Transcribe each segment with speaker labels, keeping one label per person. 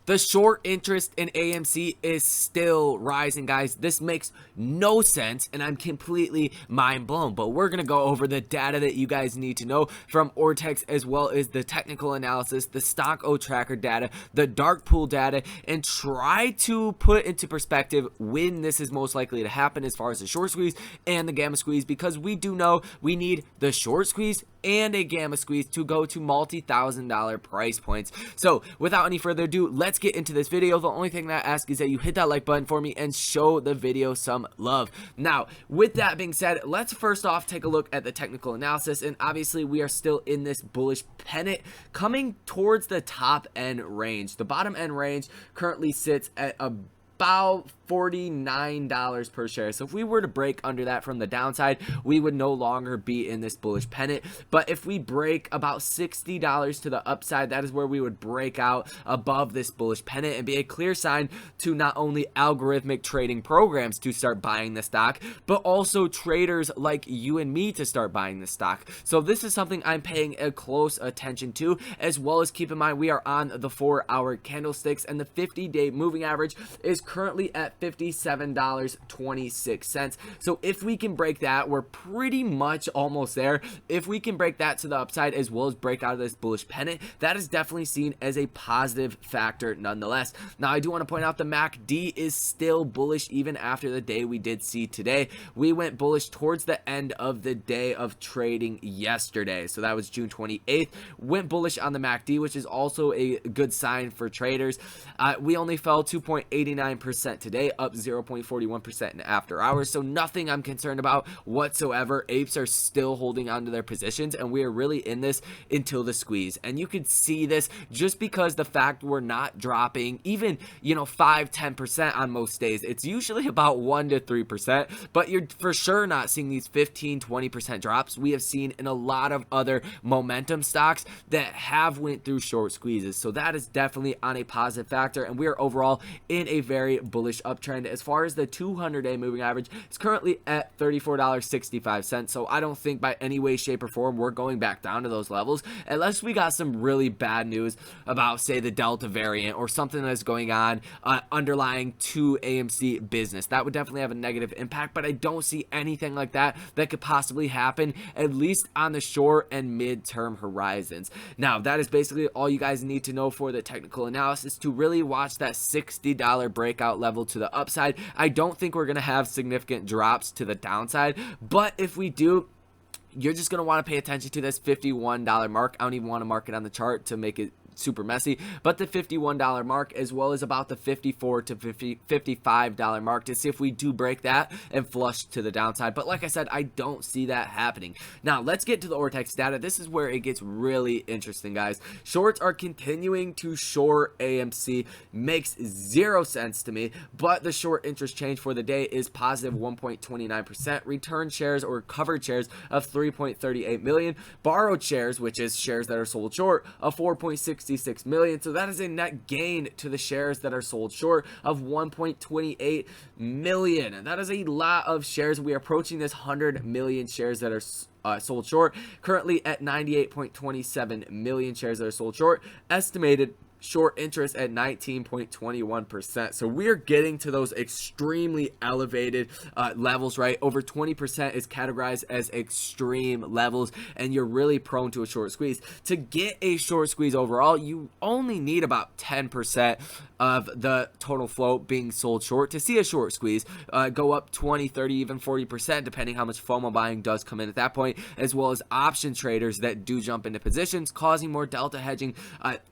Speaker 1: The short interest in AMC is still rising, guys. This makes no sense, and I'm completely mind blown. But we're going to go over the data that you guys need to know from Vortex, as well as the technical analysis, the stock O tracker data, the dark pool data, and try to put into perspective when this is most likely to happen as far as the short squeeze and the gamma squeeze, because we do know we need the short squeeze and a gamma squeeze to go to multi-$1,000 price points. So without any further ado, let's get into this video. The only thing that I ask is that you hit that like button for me and show the video some love. Now, with that being said, let's first off take a look at the technical analysis, and obviously we are still in this bullish pennant coming towards the top end range. The bottom end range currently sits at about $49 per share. So if we were to break under that from the downside, we would no longer be in this bullish pennant. But if we break about $60 to the upside, that is where we would break out above this bullish pennant and be a clear sign to not only algorithmic trading programs to start buying the stock, but also traders like you and me to start buying the stock. So this is something I'm paying a close attention to, as well as keep in mind we are on the 4-hour candlesticks, and the 50-day moving average is currently at $57.26. So if we can break that, we're pretty much almost there. If we can break that to the upside, as well as break out of this bullish pennant, that is definitely seen as a positive factor nonetheless. Now, I do want to point out the MACD is still bullish even after the day we did see today. We went bullish towards the end of the day of trading yesterday. So that was June 28th. Went bullish on the MACD, which is also a good sign for traders. We only fell 2.89% today, up 0.41% in after hours. So nothing I'm concerned about whatsoever. Apes are still holding on to their positions, and we are really in this until the squeeze. And you could see this just because the fact we're not dropping even, 5-10% on most days. It's usually about 1 to 3%, but you're for sure not seeing these 15-20% drops we have seen in a lot of other momentum stocks that have went through short squeezes. So that is definitely on a positive factor, and we are overall in a very bullish uptrend. As far as the 200-day moving average, it's currently at $34.65. So I don't think by any way, shape, or form we're going back down to those levels unless we got some really bad news about, say, the Delta variant or something that's going on underlying to AMC business. That would definitely have a negative impact, but I don't see anything like that that could possibly happen, at least on the short and mid-term horizons. Now, that is basically all you guys need to know for the technical analysis to really watch that $60 breakout level to the upside. I don't think we're going to have significant drops to the downside, but if we do, you're just going to want to pay attention to this $51 mark. I don't even want to mark it on the chart to make it super messy, but the $51 mark, as well as about the $54 to $55 mark, to see if we do break that and flush to the downside. But like I said, I don't see that happening. Now let's get to the Vortex data. This is where it gets really interesting, guys. Shorts are continuing to short AMC. Makes zero sense to me, but the short interest change for the day is positive 1.29%. Return shares or covered shares of 3.38 million. Borrowed shares, which is shares that are sold short, of 4.66 million. So that is a net gain to the shares that are sold short of 1.28 million. And that is a lot of shares. We are approaching this 100 million shares that are sold short, currently at 98.27 million shares that are sold short. Estimated short interest at 19.21%. So we're getting to those extremely elevated levels, right? Over 20% is categorized as extreme levels, and you're really prone to a short squeeze. To get a short squeeze overall, you only need about 10% of the total float being sold short to see a short squeeze go up 20, 30, even 40%, depending how much FOMO buying does come in at that point, as well as option traders that do jump into positions, causing more delta hedging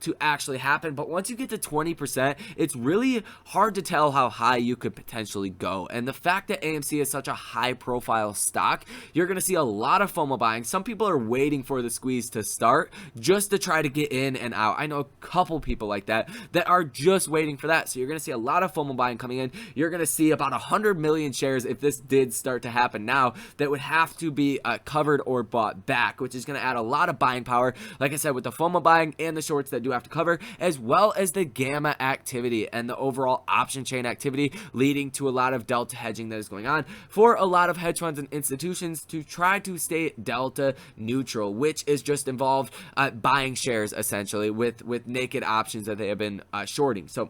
Speaker 1: to actually happen. But once you get to 20%, it's really hard to tell how high you could potentially go. And the fact that AMC is such a high profile stock, you're going to see a lot of FOMO buying. Some people are waiting for the squeeze to start just to try to get in and out. I know a couple people like that are just waiting for that. So you're going to see a lot of FOMO buying coming in. You're going to see about 100 million shares, if this did start to happen now, that would have to be covered or bought back, which is going to add a lot of buying power, like I said, with the FOMO buying and the shorts that do have to cover, as as well as the gamma activity and the overall option chain activity, leading to a lot of delta hedging that is going on for a lot of hedge funds and institutions to try to stay delta neutral, which is just involved buying shares essentially with naked options that they have been shorting. So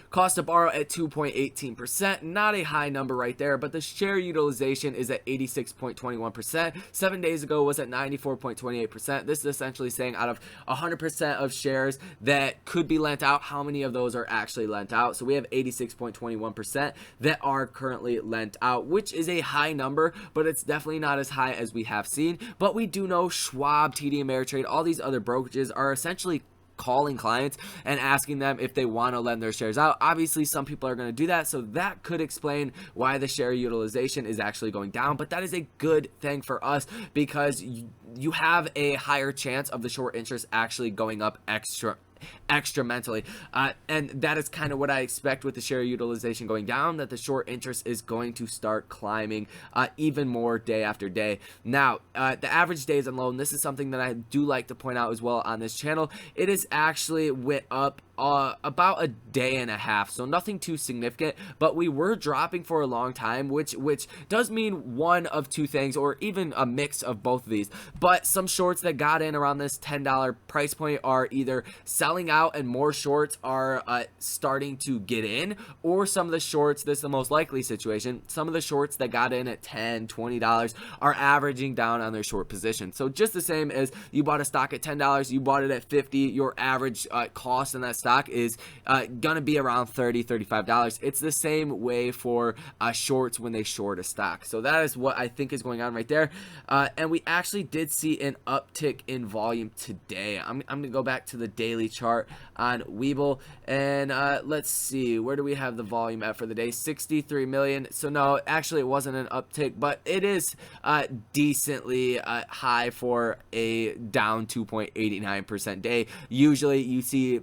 Speaker 1: cost to borrow at 2.18%, not a high number right there, but the share utilization is at 86.21%. 7 days ago was at 94.28%. This is essentially saying out of 100% of shares that could be lent out, how many of those are actually lent out. So we have 86.21% that are currently lent out, which is a high number, but it's definitely not as high as we have seen. But we do know Schwab, TD Ameritrade, all these other brokerages are essentially calling clients and asking them if they want to lend their shares out. Obviously, some people are going to do that, so that could explain why the share utilization is actually going down, but that is a good thing for us because you have a higher chance of the short interest actually going up extra mentally, and that is kind of what I expect with the share utilization going down, that the short interest is going to start climbing even more day after day. Now, the average days on loan, this is something that I do like to point out as well on this channel. It is actually went up about a day and a half, so nothing too significant, but we were dropping for a long time, which does mean one of two things, or even a mix of both of these. But some shorts that got in around this $10 price point are either selling out and more shorts are starting to get in, or some of the shorts, this is the most likely situation, some of the shorts that got in at $10, $20 are averaging down on their short position. So just the same as you bought a stock at $10, you bought it at $50, your average cost in that stock is gonna be around $30, $35. It's the same way for shorts when they short a stock. So that is what I think is going on right there. And we actually did see an uptick in volume today. I'm gonna go back to the daily chart on Webull, and let's see, where do we have the volume at for the day? 63 million. So no, actually it wasn't an uptick, but it is decently high for a down 2.89% day. Usually you see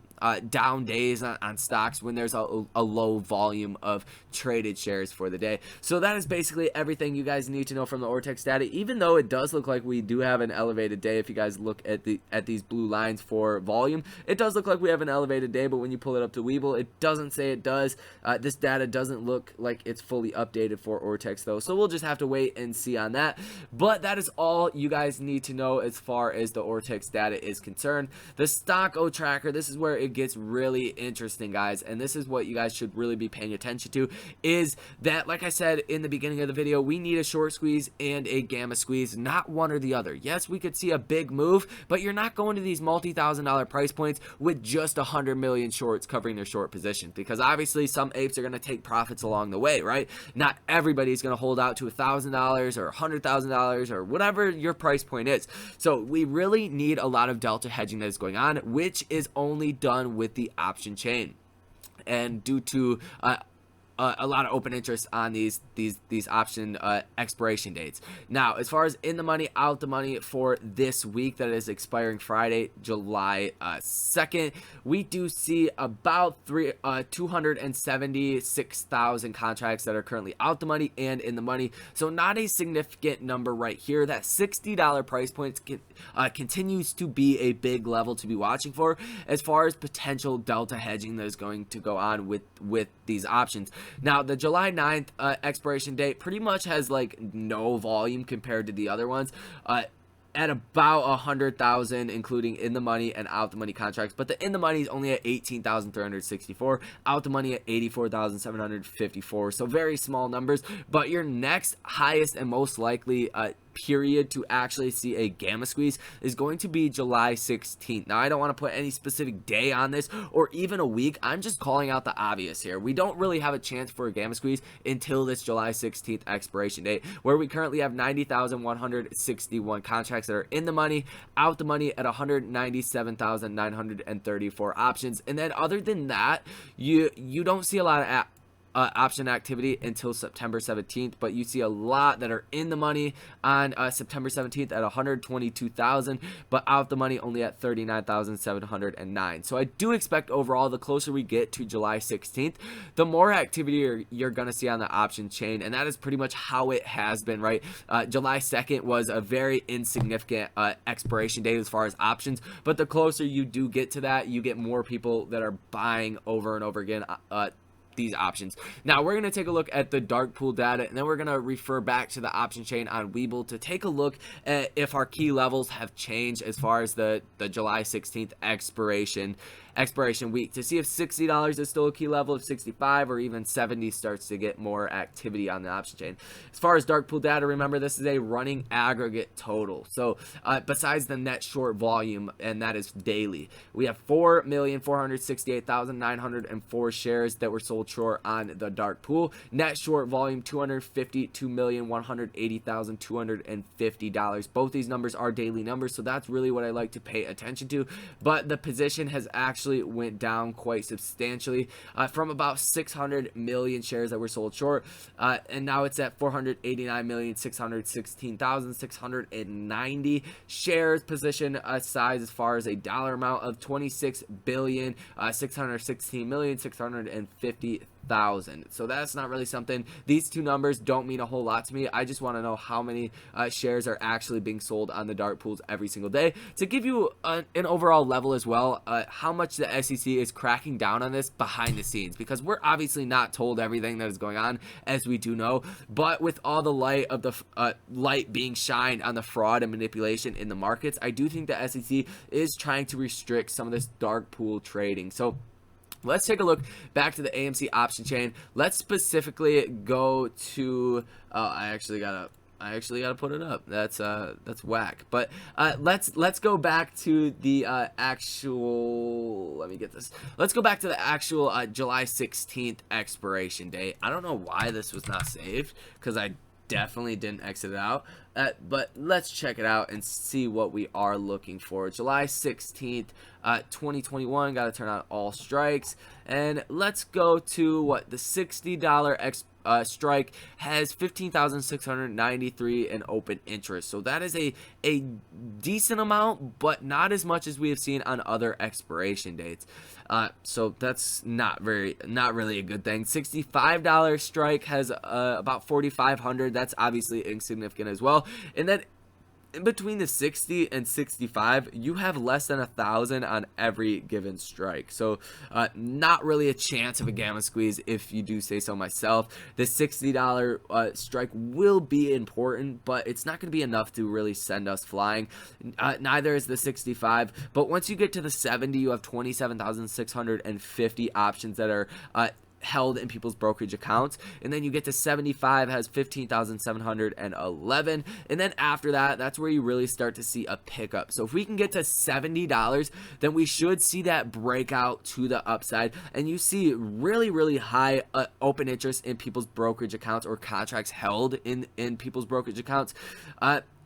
Speaker 1: down days on stocks when there's a low volume of traded shares for the day. So that is basically everything you guys need to know from the Vortex data, even though it does look like we do have an elevated day. If you guys look at these blue lines for volume, it does look like we have an elevated day, but when you pull it up to Webull, it doesn't say it does. This data doesn't look like it's fully updated for Vortex though, so we'll just have to wait and see on that. But that is all you guys need to know as far as the Vortex data is concerned. The stock O tracker, this is where it gets really interesting, guys, and this is what you guys should really be paying attention to, is that, like I said in the beginning of the video, we need a short squeeze and a gamma squeeze, not one or the other. Yes, we could see a big move, but you're not going to these multi-$1,000 price points with just 100 million shorts covering their short position, because obviously some apes are going to take profits along the way, right? Not everybody's going to hold out to $1,000 or $100,000 or whatever your price point is. So we really need a lot of delta hedging that is going on, which is only done with the option chain, and due to a lot of open interest on these option expiration dates. Now, as far as in the money, out the money for this week that is expiring Friday, July 2nd, we do see about 276,000 contracts that are currently out the money and in the money. So not a significant number right here. That $60 price point continues to be a big level to be watching for as far as potential delta hedging that is going to go on with these options. Now, the July 9th expiration date pretty much has like no volume compared to the other ones. At about 100,000, including in the money and out the money contracts, but the in the money is only at 18,364, out the money at 84,754. So very small numbers. But your next highest and most likely period to actually see a gamma squeeze is going to be July 16th. Now, I don't want to put any specific day on this or even a week. I'm just calling out the obvious here. We don't really have a chance for a gamma squeeze until this July 16th expiration date, where we currently have 90,161 contracts that are in the money, out the money at 197,934 options. And then other than that, you don't see a lot of option activity until September 17th, but you see a lot that are in the money on September 17th at 122,000, but out the money only at 39,709. So I do expect overall, the closer we get to July 16th, the more activity you're going to see on the option chain, and that is pretty much how it has been, right? July 2nd was a very insignificant expiration date as far as options, but the closer you do get to that, you get more people that are buying over and over again these options. Now we're going to take a look at the dark pool data, and then we're going to refer back to the option chain on Webull to take a look at if our key levels have changed as far as the July 16th expiration week, to see if $60 is still a key level, if 65 or even 70 starts to get more activity on the option chain. As far as dark pool data, remember this is a running aggregate total. So besides the net short volume, and that is daily, we have 4,468,904 shares that were sold short on the dark pool. Net short volume $252,180,250. Both these numbers are daily numbers, so that's really what I like to pay attention to. But the position has actually went down quite substantially from about 600 million shares that were sold short, and now it's at 489,616,690 shares. Position size as far as a dollar amount of 26,616,650,000. So that's not really something. These two numbers don't mean a whole lot to me. I just want to know how many shares are actually being sold on the dark pools every single day, to give you an overall level as well, how much the SEC is cracking down on this behind the scenes, because we're obviously not told everything that is going on, as we do know, but with all the light of the light being shined on the fraud and manipulation in the markets, I do think the SEC is trying to restrict some of this dark pool trading. So let's take a look back to the AMC option chain. Let's specifically go to I actually gotta put it up. That's whack. But let's go back to the actual. Let me get this. Let's go back to the actual July 16th expiration date. I don't know why this was not saved, because I definitely didn't exit it out. But let's check it out and see what we are looking for. July 16th, 2021. Got to turn on all strikes, and let's go to what the $60 strike has 15,693 in open interest. So that is a decent amount, but not as much as we have seen on other expiration dates. So that's not really a good thing. $65 strike has about 4,500. That's obviously insignificant as well. And then in between the 60 and 65, you have less than 1,000 on every given strike. So not really a chance of a gamma squeeze, if you do say so myself. The $60 strike will be important, but it's not going to be enough to really send us flying. Neither is the 65. But once you get to the 70, you have 27,650 options that are held in people's brokerage accounts, and then you get to 75 has 15,711, and then after that, that's where you really start to see a pickup. So if we can get to $70, then we should see that breakout to the upside, and you see really high open interest in people's brokerage accounts, or contracts held in people's brokerage accounts,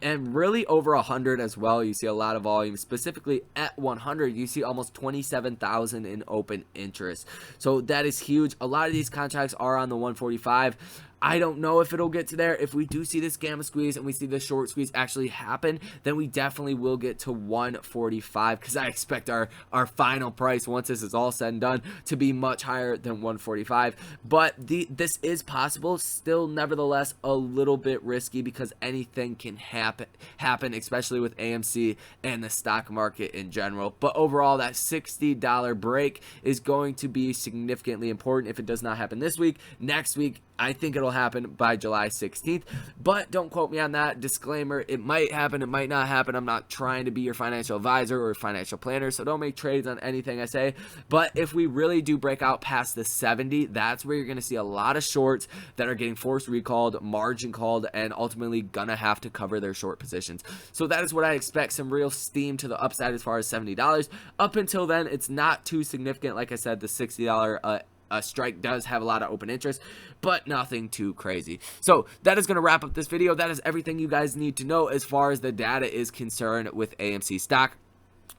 Speaker 1: and really over 100 as well. You see a lot of volume. Specifically at 100, you see almost 27,000 in open interest. So that is huge. A lot of these contracts are on the 145. I don't know if it'll get to there. If we do see this gamma squeeze and we see the short squeeze actually happen, then we definitely will get to 145, because I expect our final price, once this is all said and done, to be much higher than 145. But this is possible. Still, nevertheless, a little bit risky, because anything can happen, especially with AMC and the stock market in general. But overall, that $60 break is going to be significantly important. If it does not happen this week, next week, I think it'll happen by July 16th, but don't quote me on that. Disclaimer, it might happen, it might not happen. I'm not trying to be your financial advisor or financial planner, so don't make trades on anything I say. But if we really do break out past the 70, that's where you're going to see a lot of shorts that are getting forced recalled, margin called, and ultimately gonna have to cover their short positions. So that is what I expect, some real steam to the upside as far as $70. Up until then, it's not too significant. Like I said, the $60 strike does have a lot of open interest, but nothing too crazy. So that is going to wrap up this video. That is everything you guys need to know as far as the data is concerned with AMC stock.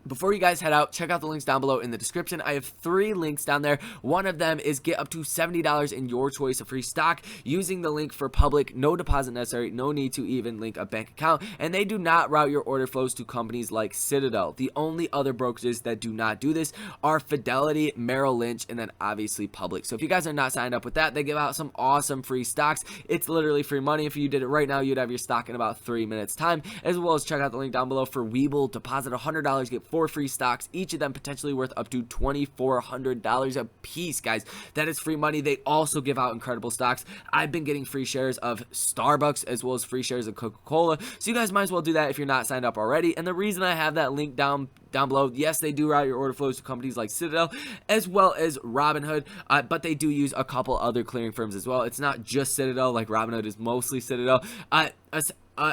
Speaker 1: Before you guys head out, check out the links down below in the description. I have 3 links down there. One of them is get up to $70 in your choice of free stock using the link for public. No deposit necessary, no need to even link a bank account, and they do not route your order flows to companies like Citadel. The only other brokerages that do not do this are Fidelity, Merrill Lynch, and then obviously Public. So if you guys are not signed up with that, they give out some awesome free stocks. It's literally free money. If you did it right now, you'd have your stock in about 3 minutes time. As well as check out the link down below for Webull. Deposit $100, get 4 free stocks, each of them potentially worth up to $2,400 a piece, guys. That is free money. They also give out incredible stocks. I've been getting free shares of Starbucks as well as free shares of Coca-Cola, so you guys might as well do that if you're not signed up already. And the reason I have that link down below, yes, they do route your order flows to companies like Citadel as well as Robinhood, but they do use a couple other clearing firms as well. It's not just Citadel, like Robinhood is mostly Citadel.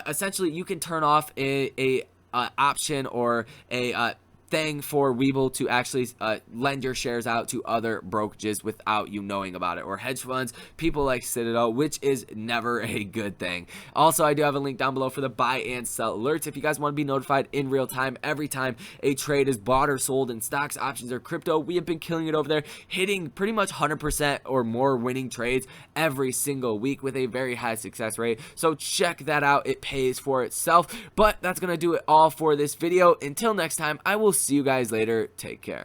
Speaker 1: Essentially, you can turn off a option or a thing for Webull to actually lend your shares out to other brokerages without you knowing about it, or hedge funds, people like Citadel, which is never a good thing. Also, I do have a link down below for the buy and sell alerts. If you guys want to be notified in real time every time a trade is bought or sold in stocks, options, or crypto, we have been killing it over there, hitting pretty much 100% or more winning trades every single week with a very high success rate. So check that out. It pays for itself. But that's going to do it all for this video. Until next time, I will see you guys later. Take care.